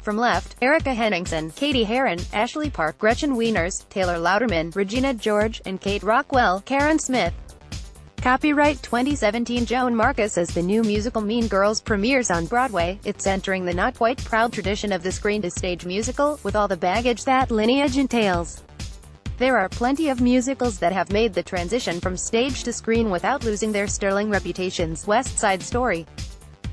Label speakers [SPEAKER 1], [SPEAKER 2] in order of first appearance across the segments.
[SPEAKER 1] From left, Erika Henningsen, Cady Heron, Ashley Park, Gretchen Wieners, Taylor Louderman, Regina George, and Kate Rockwell, Karen Smith. Copyright 2017. Joan Marcus As. The new musical Mean Girls premieres on Broadway. It's entering the not-quite-proud tradition of the screen-to-stage musical, with all the baggage that lineage entails. There are plenty of musicals that have made the transition from stage to screen without losing their sterling reputations. West Side Story,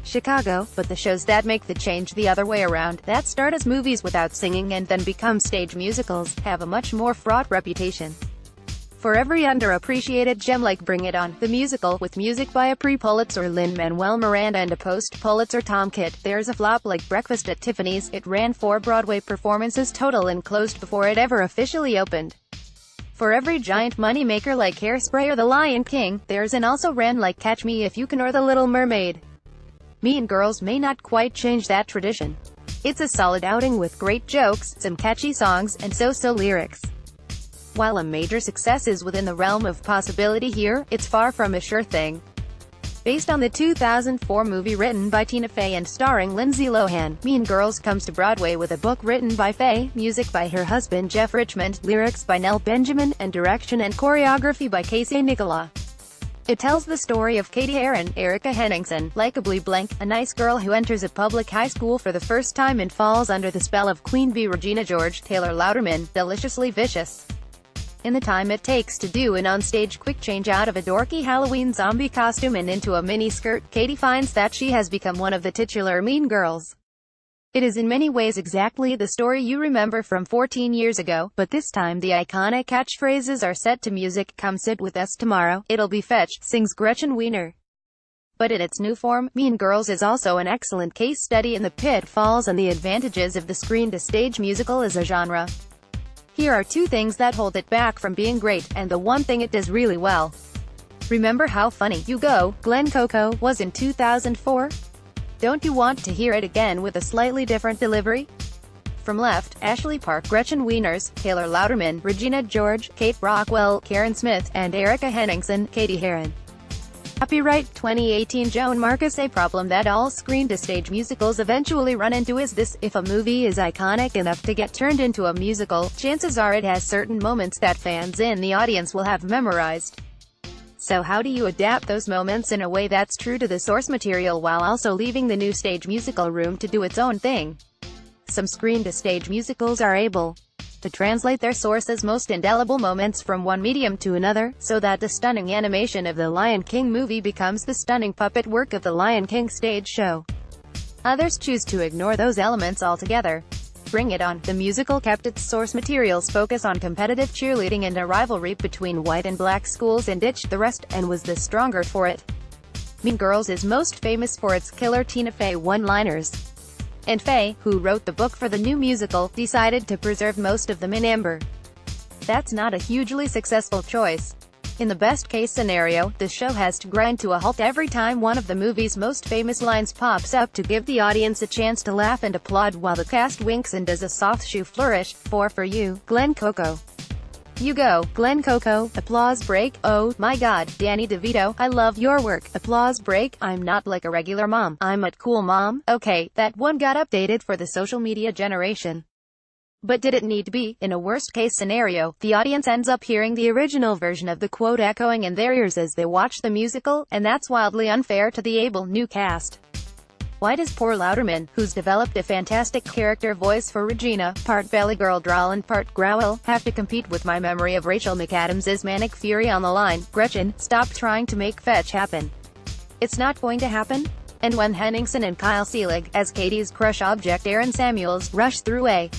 [SPEAKER 1] Chicago, but the shows that make the change the other way around, that start as movies without singing and then become stage musicals, have a much more fraught reputation. For every underappreciated gem like Bring It On, the musical, with music by a pre-Pulitzer Lin-Manuel Miranda and a post-Pulitzer Tom Kitt, there's a flop like Breakfast at Tiffany's. It ran 4 Broadway performances total and closed before it ever officially opened. For every giant moneymaker like Hairspray or The Lion King, there's an also ran like Catch Me If You Can or The Little Mermaid. Mean Girls may not quite change that tradition. It's a solid outing with great jokes, some catchy songs, and so-so lyrics. While a major success is within the realm of possibility here, it's far from a sure thing. Based on the 2004 movie written by Tina Fey and starring Lindsay Lohan, Mean Girls comes to Broadway with a book written by Fey, music by her husband Jeff Richmond, lyrics by Nell Benjamin, and direction and choreography by Casey Nicola. It tells the story of Cady Heron, Erika Henningsen, likably blank, a nice girl who enters a public high school for the first time and falls under the spell of Queen Bee Regina George, Taylor Louderman, deliciously vicious. In the time it takes to do an onstage quick change out of a dorky Halloween zombie costume and into a mini-skirt, Cady finds that she has become one of the titular Mean Girls. It is in many ways exactly the story you remember from 14 years ago, but this time the iconic catchphrases are set to music. Come sit with us tomorrow, it'll be fetched, sings Gretchen Wieners. But in its new form, Mean Girls is also an excellent case study in the pitfalls and the advantages of the screen-to-stage musical as a genre. Here are 2 things that hold it back from being great, and the one thing it does really well. Remember how funny You Go, Glen Coco, was in 2004? Don't you want to hear it again with a slightly different delivery? From left, Ashley Park, Gretchen Wieners, Taylor Louderman, Regina George, Kate Rockwell, Karen Smith, and Erika Henningsen, Cady Heron. Copyright 2018. Joan Marcus. A problem that all screen-to-stage musicals eventually run into is this: if a movie is iconic enough to get turned into a musical, chances are it has certain moments that fans in the audience will have memorized. So how do you adapt those moments in a way that's true to the source material while also leaving the new stage musical room to do its own thing? Some screen-to-stage musicals are able to translate their source's most indelible moments from one medium to another, so that the stunning animation of the Lion King movie becomes the stunning puppet work of the Lion King stage show. Others choose to ignore those elements altogether. Bring It On, the musical, kept its source material's focus on competitive cheerleading and a rivalry between white and black schools and ditched the rest, and was the stronger for it. Mean Girls is most famous for its killer Tina Fey one-liners. And Fey, who wrote the book for the new musical, decided to preserve most of them in amber. That's not a hugely successful choice. In the best-case scenario, the show has to grind to a halt every time one of the movie's most famous lines pops up to give the audience a chance to laugh and applaud while the cast winks and does a soft shoe flourish. For You, Glen Coco. You Go, Glen Coco, applause break. Oh my god, Danny DeVito, I love your work, applause break. I'm not like a regular mom, I'm a cool mom. Okay, that one got updated for the social media generation. But did it need to be? In a worst-case scenario, the audience ends up hearing the original version of the quote echoing in their ears as they watch the musical, and that's wildly unfair to the able new cast. Why does poor Louderman, who's developed a fantastic character voice for Regina, part Valley Girl drawl and part growl, have to compete with my memory of Rachel McAdams' manic fury on the line? Gretchen, stop trying to make fetch happen. It's not going to happen? And when Henningsen and Kyle Seelig, as Cady's crush object Aaron Samuels, rush through a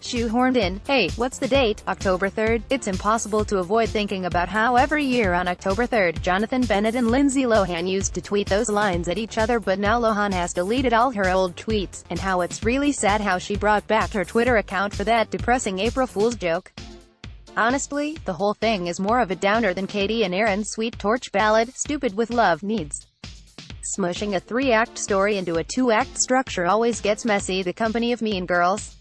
[SPEAKER 1] shoehorned in, hey, what's the date, October 3rd, it's impossible to avoid thinking about how every year on October 3rd, Jonathan Bennett and Lindsay Lohan used to tweet those lines at each other, but now Lohan has deleted all her old tweets, and how it's really sad how she brought back her Twitter account for that depressing April Fool's joke. Honestly, the whole thing is more of a downer than Cady and Aaron's sweet torch ballad, Stupid with Love, needs. Smushing a 3-act story into a 2-act structure always gets messy. The Company of Mean Girls.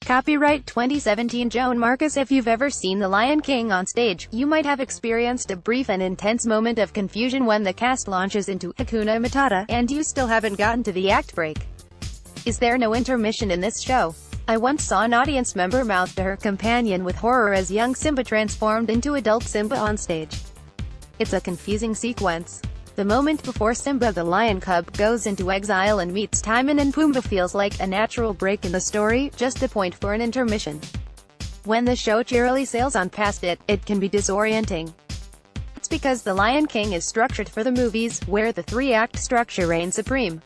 [SPEAKER 1] Copyright 2017. Joan Marcus. If you've ever seen The Lion King on stage, you might have experienced a brief and intense moment of confusion when the cast launches into Hakuna Matata, and you still haven't gotten to the act break. Is there no intermission in this show? I once saw an audience member mouth to her companion with horror as young Simba transformed into adult Simba on stage. It's a confusing sequence. The moment before Simba the lion cub goes into exile and meets Timon and Pumbaa feels like a natural break in the story, just a point for an intermission. When the show cheerily sails on past it, it can be disorienting. It's because The Lion King is structured for the movies, where the three-act structure reigns supreme.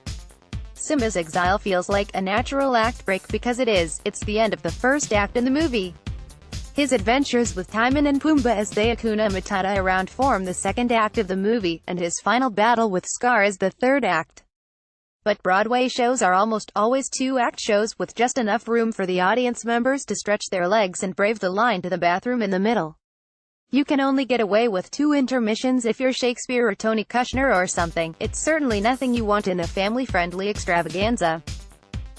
[SPEAKER 1] Simba's exile feels like a natural act break because it's the end of the first act in the movie. His adventures with Timon and Pumbaa as they Hakuna Matata around form the second act of the movie, and his final battle with Scar is the third act. But Broadway shows are almost always two-act shows with just enough room for the audience members to stretch their legs and brave the line to the bathroom in the middle. You can only get away with 2 intermissions if you're Shakespeare or Tony Kushner or something. It's certainly nothing you want in a family-friendly extravaganza.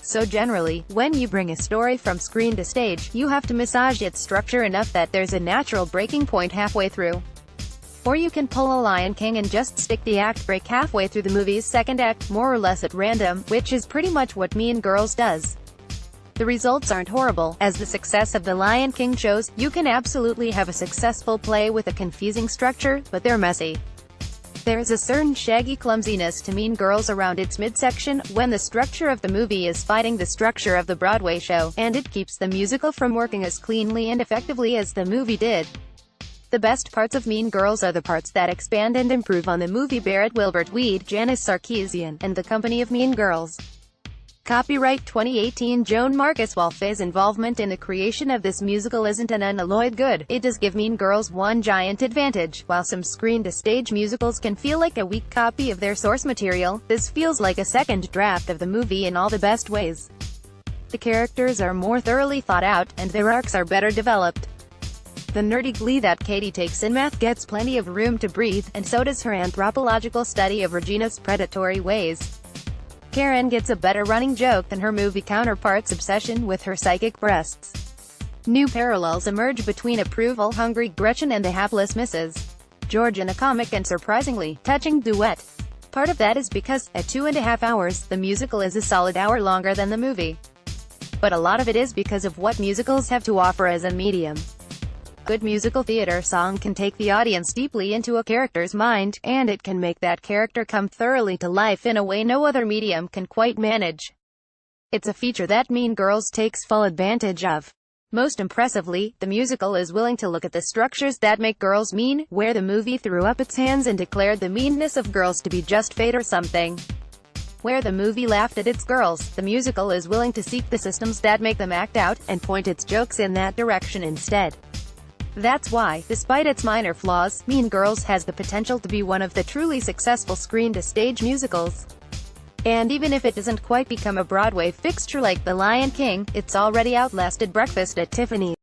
[SPEAKER 1] So generally, when you bring a story from screen to stage, you have to massage its structure enough that there's a natural breaking point halfway through. Or you can pull a Lion King and just stick the act break halfway through the movie's second act, more or less at random, which is pretty much what Mean Girls does. The results aren't horrible. As the success of The Lion King shows, you can absolutely have a successful play with a confusing structure, but they're messy. There's a certain shaggy clumsiness to Mean Girls around its midsection, when the structure of the movie is fighting the structure of the Broadway show, and it keeps the musical from working as cleanly and effectively as the movie did. The best parts of Mean Girls are the parts that expand and improve on the movie. Barrett Wilbert Weed, Janice Sarkeesian, and the Company of Mean Girls. Copyright 2018 Joan Marcus. While Faye's involvement in the creation of this musical isn't an unalloyed good, it does give Mean Girls one giant advantage. While some screen-to-stage musicals can feel like a weak copy of their source material, this feels like a second draft of the movie in all the best ways. The characters are more thoroughly thought out, and their arcs are better developed. The nerdy glee that Cady takes in math gets plenty of room to breathe, and so does her anthropological study of Regina's predatory ways. Karen gets a better running joke than her movie counterpart's obsession with her psychic breasts. New parallels emerge between approval-hungry Gretchen and the hapless Mrs. George in a comic and surprisingly touching duet. Part of that is because, at 2.5 hours, the musical is a solid hour longer than the movie. But a lot of it is because of what musicals have to offer as a medium. Good musical theater song can take the audience deeply into a character's mind, and it can make that character come thoroughly to life in a way no other medium can quite manage. It's a feature that Mean Girls takes full advantage of. Most impressively, the musical is willing to look at the structures that make girls mean, where the movie threw up its hands and declared the meanness of girls to be just fate or something. Where the movie laughed at its girls, the musical is willing to seek the systems that make them act out, and point its jokes in that direction instead. That's why, despite its minor flaws, Mean Girls has the potential to be one of the truly successful screen-to-stage musicals. And even if it doesn't quite become a Broadway fixture like The Lion King, it's already outlasted Breakfast at Tiffany's.